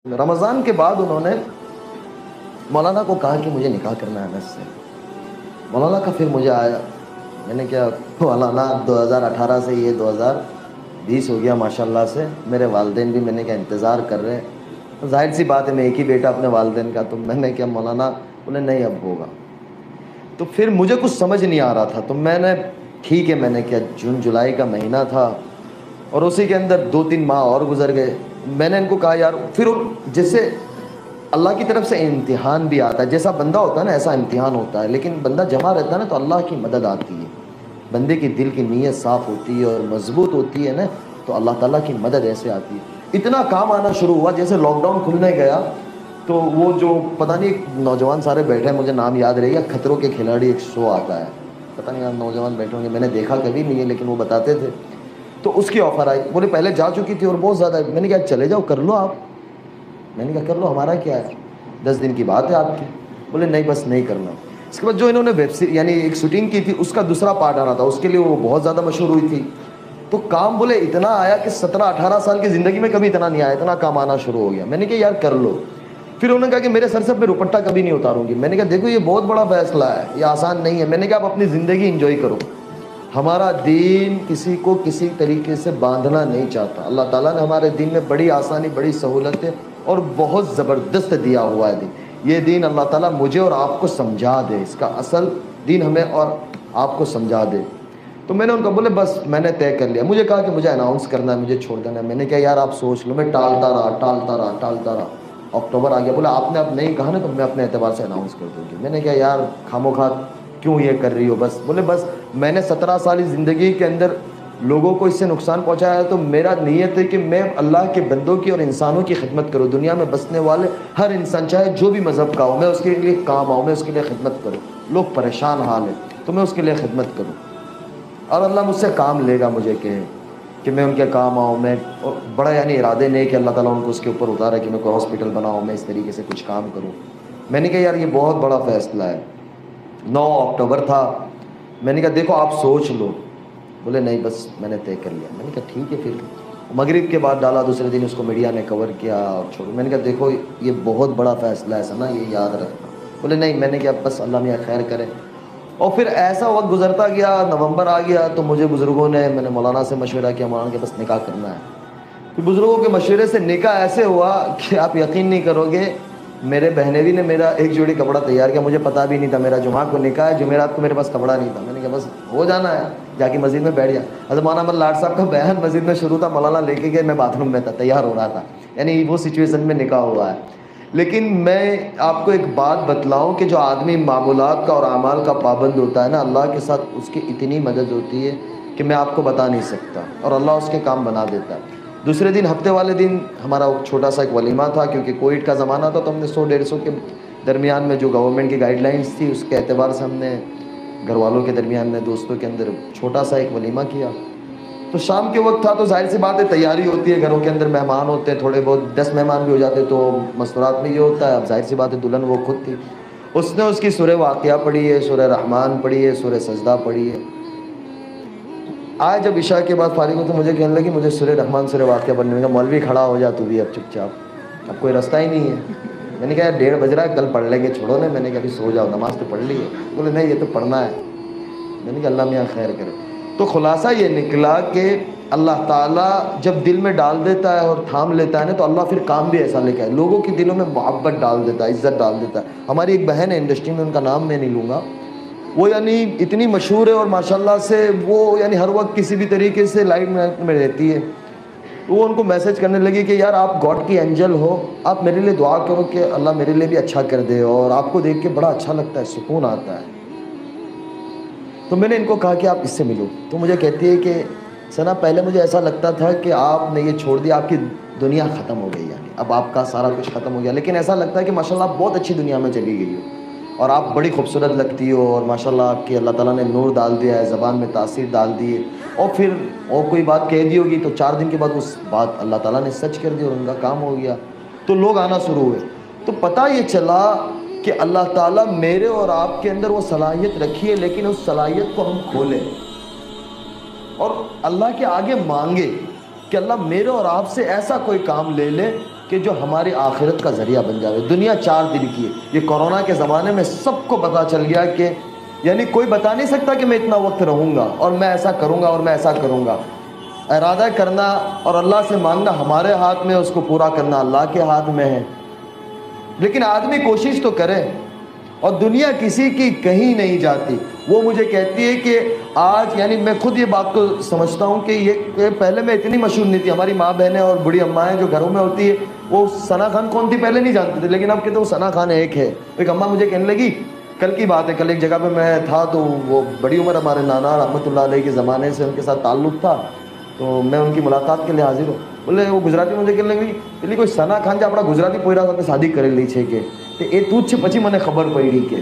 رمضان کے بعد انہوں نے مولانا کو کہا کہ مجھے نکاح کرنا ہے انس سے۔ مولانا کا پھر مجھے آیا، میں نے کیا مولانا 2018 سے یہ 2020 ہو گیا ماشاءاللہ سے، میرے والدین بھی میں نے کیا انتظار کر رہے ہیں، ظاہر سی بات ہے میں ایک ہی بیٹا اپنے والدین کا، تو میں نے کیا مولانا انہیں نہیں اب ہوگا۔ تو پھر مجھے کچھ سمجھ نہیں آ رہا تھا، تو میں نے ٹھیک ہے، میں نے کیا جون جولائی کا مہینہ تھا اور اسی کے اندر 2-3 ماہ اور گزر گئے۔ میں نے ان کو کہا یار پھر جیسے اللہ کی طرف سے امتحان بھی آتا ہے، جیسا بندہ ہوتا ہے نا ایسا امتحان ہوتا ہے، لیکن بندہ جمع رہتا ہے نا تو اللہ کی مدد آتی ہے، بندے کی دل کی نیت صاف ہوتی ہے اور مضبوط ہوتی ہے نا تو اللہ تعالیٰ کی مدد ایسے آتی ہے۔ اتنا کام آنا شروع ہوا، جیسے لاک ڈاؤن کھلنے گیا تو وہ جو پتہ نہیں نوجوان سارے بیٹھے ہیں، مجھے نام یاد رہے گا، خطروں کے کھلاڑی ایک شو آتا ہے، پتہ نہیں آپ نوجوان بیٹھے ہوں گے، میں نے دیکھا کبھی نہیں ہے لیکن وہ بتاتے تھے، تو اس کی آفر آئی، بولے پہلے جا چکی تھی اور بہت زیادہ، میں نے کہا چلے جاؤ کر لو آپ، میں نے کہا کر لو ہمارا کیا ہے، 10 دن کی بات ہے آپ کی، بولے نہیں بس نہیں کرنا۔ اس کے بعد جو انہوں نے ویب سیریز یعنی ایک شوٹنگ کی تھی اس کا دوسرا پارٹ آنا تھا، اس کے لیے وہ بہت زیادہ مشہور ہوئی تھی، تو کام بولے اتنا آیا کہ 17-18 سال کی زندگی میں کبھی اتنا نہیں آیا، اتنا کام آنا شروع ہو گیا۔ میں نے کہا یار کر لو۔ پھر انہوں نے کہا کہ میرے سر سے میں دوپٹہ کبھی نہیں اتاروں گی۔ میں نے کہا دیکھو یہ بہت بڑا فیصلہ ہے، یہ آسان نہیں ہے۔ میں نے کہا آپ اپنی زندگی انجوائے کرو، ہمارا دین کسی کو کسی طریقے سے باندھنا نہیں چاہتا، اللہ تعالیٰ نے ہمارے دین میں بڑی آسانی بڑی سہولتیں اور بہت زبردست دیا ہوا ہے دین، یہ دین اللہ تعالیٰ مجھے اور آپ کو سمجھا دے، اس کا اصل دین ہمیں اور آپ کو سمجھا دے۔ تو میں نے ان کو بولے بس میں نے طے کر لیا، مجھے کہا کہ مجھے اناؤنس کرنا ہے، مجھے چھوڑ دینا ہے۔ میں نے کہا یار آپ سوچ لو، میں ٹالتا رہا، اکتوبر آ گیا، بولا آپ نے اب نہیں کہا نا تو میں اپنے اعتبار سے اناؤنس کر دوں گی۔ میں نے کہا یار خاموخواہ کیوں یہ کر رہی ہو، بس بولے بس میں نے 17 سالی زندگی کے اندر لوگوں کو اس سے نقصان پہنچایا ہے، تو میرا نیت ہے کہ میں اللہ کے بندوں کی اور انسانوں کی خدمت کروں، دنیا میں بسنے والے ہر انسان چاہے جو بھی مذہب کا ہو میں اس کے لیے کام آؤں، میں اس کے لیے خدمت کروں، لوگ پریشان حال ہیں تو میں اس کے لیے خدمت کروں، اور اللہ مجھ سے کام لے گا، مجھے کہ میں ان کے کام آؤں، میں بڑا یعنی ارادے نہیں کہ اللہ تعالیٰ ان کو اس کے اوپر اتارا کہ میں کوئی ہاسپٹل بناؤں، میں اس طریقے سے کچھ کام کروں۔ میں نے کہا یار یہ بہت بڑا فیصلہ ہے۔ 9 اکتوبر تھا، میں نے کہا دیکھو آپ سوچ لو، بولے نہیں بس میں نے طے کر لیا۔ میں نے کہا ٹھیک ہے، پھر مغرب کے بعد ڈالا، دوسرے دن اس کو میڈیا نے کور کیا اور چھوڑو۔ میں نے کہا دیکھو یہ بہت بڑا فیصلہ ہے نا، یہ یاد رکھنا۔ بولے نہیں، میں نے کہا بس اللہ میاں خیر کرے۔ اور پھر ایسا وقت گزرتا گیا، نومبر آ گیا تو مجھے بزرگوں نے، میں نے مولانا سے مشورہ کیا، مولانا کے بس نکاح کرنا ہے۔ پھر بزرگوں کے مشورے سے نکاح ایسے ہوا کہ آپ یقین نہیں کرو گے، میرے بہنوی نے میرا ایک جوڑی کپڑا تیار کیا، مجھے پتا بھی نہیں تھا میرا جمعہ کو نکاح ہے، جمعرات کو میرے پاس کپڑا نہیں تھا۔ میں نے کہا بس ہو جانا ہے، جا کے مسجد میں بیٹھ گیا۔ حضرت مولانا احمد لاٹ صاحب کا بیان مسجد میں شروع تھا، مولانا لے کے گئے، میں باتھ روم میں تھا، تیار ہو رہا تھا، یعنی وہ سچویشن میں نکاح ہوا ہے۔ لیکن میں آپ کو ایک بات بتلاؤں کہ جو آدمی معمولات کا اور اعمال کا پابند ہوتا ہے نا، اللہ کے ساتھ اس کی اتنی مدد ہوتی ہے کہ میں آپ کو بتا نہیں سکتا، اور اللہ اس کے کام بنا دیتا ہے۔ دوسرے دن ہفتے والے دن ہمارا چھوٹا سا ایک ولیمہ تھا، کیونکہ کووڈ کا زمانہ تھا تو ہم نے 100-150 کے درمیان میں جو گورنمنٹ کی گائیڈ لائنس تھی اس کے اعتبار سے ہم نے گھر والوں کے درمیان میں دوستوں کے اندر چھوٹا سا ایک ولیمہ کیا۔ تو شام کے وقت تھا تو ظاہر سی بات ہے تیاری ہوتی ہے، گھروں کے اندر مہمان ہوتے ہیں، تھوڑے بہت 10 مہمان بھی ہو جاتے تو مستورات میں یہ ہوتا ہے، اب ظاہر سی بات ہے دلہن وہ خود تھی، اس نے اس کی سورہ واقعہ پڑھی ہے، سورہ رحمان پڑھی ہے، سورہ سجدہ پڑھی ہے۔ آج جب عشاء کے بعد فارغ ہو تو مجھے کہنے لگی مجھے سورہ رحمان سورہ واقعہ پڑھنے کا، مولوی کھڑا ہو جا تو بھی اب چپ چاپ، اب کوئی رستہ ہی نہیں ہے۔ میں نے کہا 1:30 بج رہا ہے، کل پڑھ لیں گے، چھوڑو نا۔ میں نے کہا ابھی سو جاؤ، نماز تو پڑھ لی ہے۔ بولے نہیں یہ تو پڑھنا ہے۔ میں نے کہا اللہ میاں خیر کرے۔ تو خلاصہ یہ نکلا کہ اللہ تعالیٰ جب دل میں ڈال دیتا ہے اور تھام لیتا ہے نا تو اللہ پھر کام بھی ایسا لے کے آئے، لوگوں کے دلوں میں محبت ڈال دیتا ہے، عزت ڈال دیتا ہے۔ ہماری ایک بہن ہے انڈسٹری میں، ان کا نام میں نہیں لوں گا، وہ یعنی اتنی مشہور ہے اور ماشاءاللہ سے وہ یعنی ہر وقت کسی بھی طریقے سے لائٹ میں رہتی ہے۔ وہ ان کو میسج کرنے لگی کہ یار آپ گاڈ کی اینجل ہو، آپ میرے لیے دعا کرو کہ اللہ میرے لیے بھی اچھا کر دے، اور آپ کو دیکھ کے بڑا اچھا لگتا ہے، سکون آتا ہے۔ تو میں نے ان کو کہا کہ آپ اس سے ملو، تو مجھے کہتی ہے کہ سنا پہلے مجھے ایسا لگتا تھا کہ آپ نے یہ چھوڑ دیا، آپ کی دنیا ختم ہو گئی، یعنی اب آپ کا سارا کچھ ختم ہو گیا، لیکن ایسا لگتا ہے کہ ماشاءاللہ آپ بہت اچھی دنیا میں چلی گئی ہو اور آپ بڑی خوبصورت لگتی ہو، اور ماشاءاللہ آپ کی اللہ تعالیٰ نے نور ڈال دیا ہے، زبان میں تاثیر ڈال دی ہے، اور پھر اور کوئی بات کہہ دی ہوگی تو 4 دن کے بعد اس بات اللہ تعالیٰ نے سچ کر دی اور ان کا کام ہو گیا، تو لوگ آنا شروع ہوئے۔ تو پتہ یہ چلا کہ اللہ تعالیٰ میرے اور آپ کے اندر وہ صلاحیت رکھی ہے، لیکن اس صلاحیت کو ہم کھولیں اور اللہ کے آگے مانگے کہ اللہ میرے اور آپ سے ایسا کوئی کام لے لے کہ کہ جو ہماری آخرت کا ذریعہ بن جاوے. دنیا 4 دن کی ہے. یہ کورونا کے زمانے میں سب کو پتہ چل گیا کہ یعنی کوئی بتا نہیں سکتا کہ میں اتنا وقت رہوں گا اور میں ایسا کروں گا اور میں ایسا کروں گا. ارادہ کرنا اور اللہ سے مانگنا ہمارے ہاتھ میں، اس کو پورا کرنا اللہ کے ہاتھ میں ہے. لیکن آدمی کوشش تو کرے. اور دنیا کسی کی کہیں نہیں جاتی. وہ مجھے کہتی ہے کہ آج یعنی میں خود یہ بات کو سمجھتا ہوں کہ یہ پہلے میں اتنی مشہور نہیں تھی. ہماری ماں بہنیں اور بڑی اماں جو گھروں میں ہوتی ہے وہ ثنا خان کون تھی پہلے نہیں جانتے تھے، لیکن اب کہتے وہ ثنا خان ایک ہے. ایک اماں مجھے کہنے لگی، کل کی بات ہے، کل ایک جگہ پہ میں تھا تو وہ بڑی عمر ہمارے نانا رحمۃ اللہ علیہ کے زمانے سے ان کے ساتھ تعلق تھا، تو میں ان کی ملاقات کے لیے حاضر ہوں. بولے وہ گجراتی مجھے کہنے لگی પેલી કોઈ સના ખાન જે આપણા ગુજરાતી પોયરા સાથે શાદી કરેલી છે કે એ તું જ છે. પછી મને ખબર પડી કે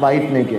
વાઈફને કે